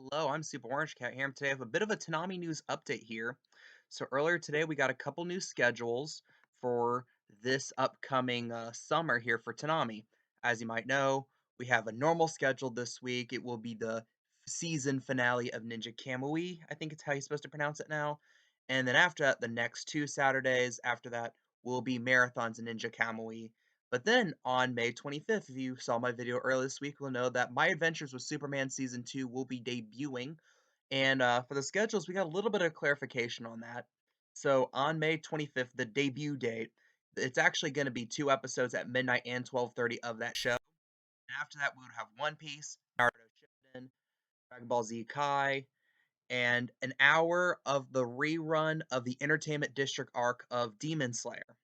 Hello, I'm Super Orange Cat here. And today I have a bit of a Toonami news update here. So earlier today we got a couple new schedules for this upcoming summer here for Toonami. As you might know, we have a normal schedule this week. It will be the season finale of Ninja Kamui. I think it's how you're supposed to pronounce it now. And then after that, the next two Saturdays after that will be marathons in Ninja Kamui. But then on May 25th, if you saw my video earlier this week, you'll know that My Adventures with Superman Season 2 will be debuting. And for the schedules, we got a little bit of clarification on that. So on May 25th, the debut date, it's actually going to be two episodes at midnight and 12:30 of that show. And after that, we would have One Piece, Naruto Shippuden, Dragon Ball Z Kai, and an hour of the rerun of the Entertainment District arc of Demon Slayer.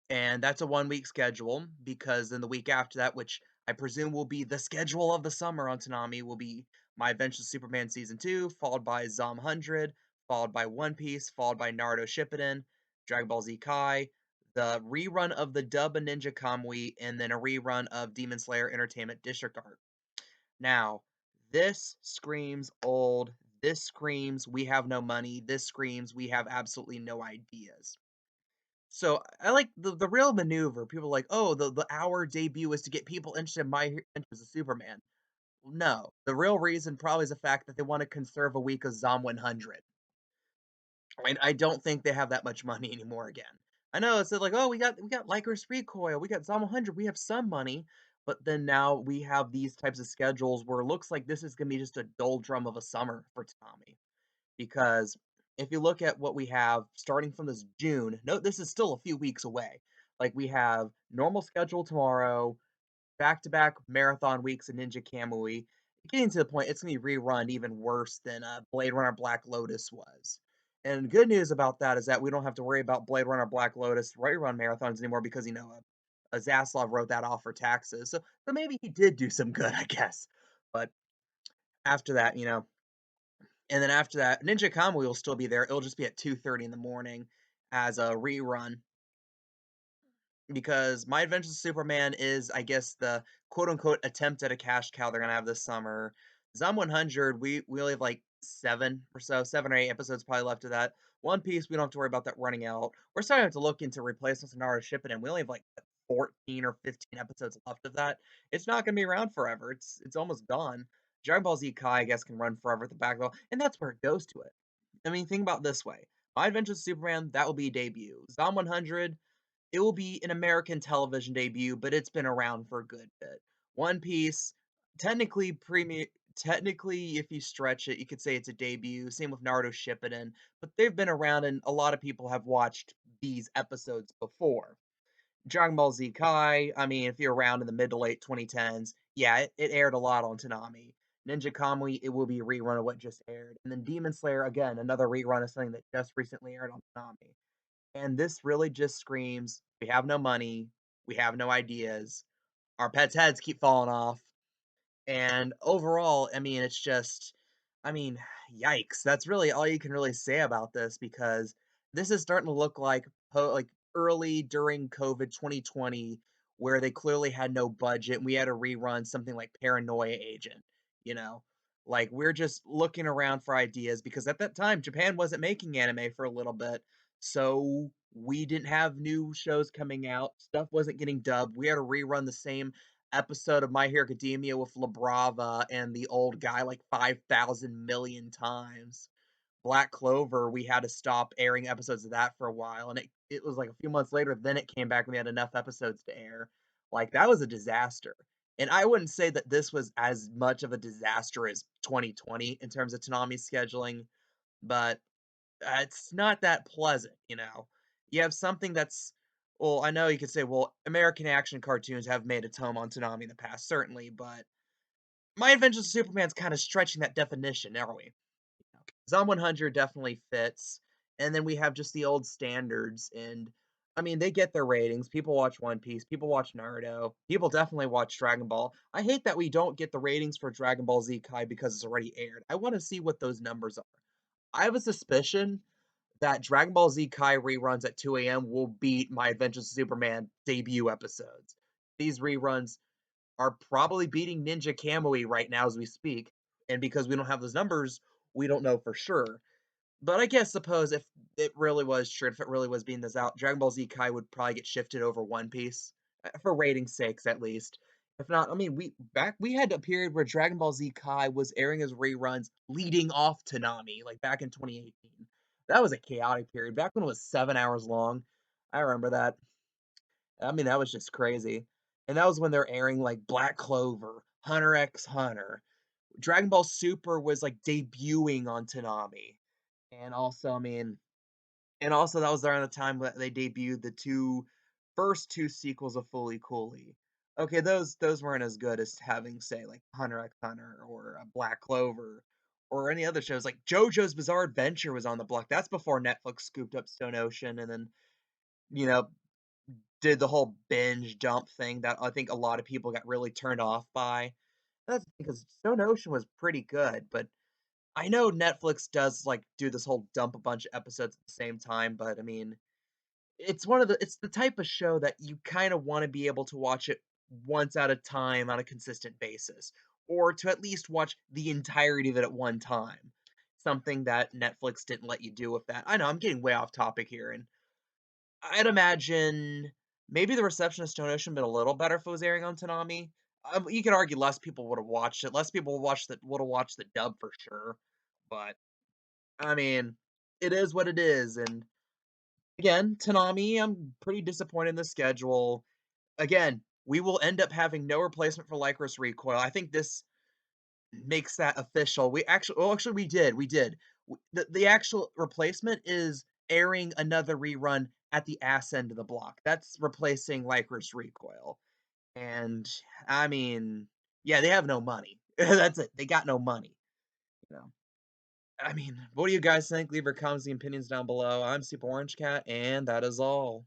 And that's a 1 week schedule because then the week after that, which I presume will be the schedule of the summer on Toonami, will be My Adventures with Superman Season 2, followed by Zom 100, followed by One Piece, followed by Naruto Shippuden, Dragon Ball Z Kai, the rerun of the dub of Ninja Kamui, and then a rerun of Demon Slayer Entertainment District arc. Now, this screams old. This screams we have no money. This screams we have absolutely no ideas. So I like the real maneuver. People are like, oh, the hour debut is to get people interested in My Adventures of Superman. No, the real reason probably is the fact that they want to conserve a week of Zom 100. And I don't think they have that much money anymore again. I know it's like, oh, we got Lycoris Recoil, we got Zom 100, we have some money, but then now we have these types of schedules where it looks like this is gonna be just a doldrum of a summer for Tommy. Because if you look at what we have starting from this June, note this is still a few weeks away. Like we have normal schedule tomorrow, back-to-back marathon weeks in Ninja Kamui. Getting to the point, it's gonna be rerun even worse than Blade Runner Black Lotus was. And good news about that is that we don't have to worry about Blade Runner Black Lotus rerun marathons anymore because Zaslav wrote that off for taxes. So maybe he did do some good, I guess. But after that, and then after that, Ninja Kamui will still be there. It'll just be at 2:30 in the morning as a rerun because My Adventures of Superman is, I guess, the quote unquote attempt at a cash cow they're gonna have this summer. Zom 100, we only have like seven or eight episodes probably left of that. One Piece, we don't have to worry about that running out. We're starting to have to look into replacements of Naruto Shippuden. We only have like 14 or 15 episodes left of that. It's not gonna be around forever. It's almost gone. Dragon Ball Z Kai, I guess, can run forever at the back though, and that's where it goes to it. I mean, think about it this way. My Adventures of Superman, that will be a debut. Zom 100, it will be an American television debut, but it's been around for a good bit. One Piece, technically technically, if you stretch it, you could say it's a debut. Same with Naruto Shippuden, but they've been around and a lot of people have watched these episodes before. Dragon Ball Z Kai, I mean, if you're around in the mid to late 2010s, yeah, it aired a lot on Toonami. Ninja Kamui, it will be a rerun of what just aired. And then Demon Slayer, again, another rerun of something that just recently aired on Toonami. And this really just screams, we have no money, we have no ideas, our pets' heads keep falling off. And overall, I mean, it's just, I mean, yikes. That's really all you can really say about this because this is starting to look like like early during COVID 2020, where they clearly had no budget and we had to rerun something like Paranoia Agent, you know? Like we're just looking around for ideas because at that time Japan wasn't making anime for a little bit. So we didn't have new shows coming out. Stuff wasn't getting dubbed. We had to rerun the same episode of My Hero Academia with La Brava and the old guy like 5,000 million times. Black Clover, we had to stop airing episodes of that for a while, and it was like a few months later, then it came back and we had enough episodes to air. Like that was a disaster. And I wouldn't say that this was as much of a disaster as 2020 in terms of Toonami scheduling, but it's not that pleasant, you know. You have something that's well, I know you could say, well, American action cartoons have made its home on Toonami in the past, certainly, but My Adventures of Superman's kind of stretching that definition, are we? Zom 100 definitely fits, and then we have just the old standards, and I mean, they get their ratings. People watch One Piece, people watch Naruto, people definitely watch Dragon Ball. I hate that we don't get the ratings for Dragon Ball Z Kai because it's already aired. I want to see what those numbers are. I have a suspicion that Dragon Ball Z Kai reruns at 2 a.m. will beat My Adventures of Superman debut episodes. These reruns are probably beating Ninja Kamui right now as we speak. and because we don't have those numbers, we don't know for sure. But I guess suppose if it really was true, if it really was being this out, Dragon Ball Z Kai would probably get shifted over One Piece, for rating sakes at least. If not, I mean, we had a period where Dragon Ball Z Kai was airing as reruns leading off Toonami, like back in 2018. That was a chaotic period. Back when it was 7 hours long. I remember that. I mean, that was just crazy. And that was when they're airing like Black Clover, Hunter x Hunter. Dragon Ball Super was like debuting on Toonami. And also, I mean, and also that was around the time that they debuted the first two sequels of Fully Cooley. Okay, those weren't as good as having, say, like Hunter x Hunter or Black Clover or any other shows. Like JoJo's Bizarre Adventure was on the block. That's before Netflix scooped up Stone Ocean and then, you know, did the whole binge dump thing that I think a lot of people got really turned off by. That's because Stone Ocean was pretty good, but I know Netflix does like do this whole dump a bunch of episodes at the same time, but I mean, it's the type of show that you kind of want to be able to watch it once at a time on a consistent basis, or to at least watch the entirety of it at one time. Something that Netflix didn't let you do with that. I know I'm getting way off topic here, and I'd imagine maybe the reception of Stone Ocean been a little better if it was airing on Toonami. You could argue less people would have watched it. Less people would have watched the dub for sure. But I mean, it is what it is. And again, Toonami, I'm pretty disappointed in the schedule. Again, we will end up having no replacement for Lycoris Recoil. I think this makes that official. Actually, we did. The actual replacement is airing another rerun at the ass end of the block. That's replacing Lycra's Recoil. And I mean, yeah, they have no money. That's it. They got no money. You know. I mean, what do you guys think? Leave your comments and opinions down below. I'm Super Orange Cat, and that is all.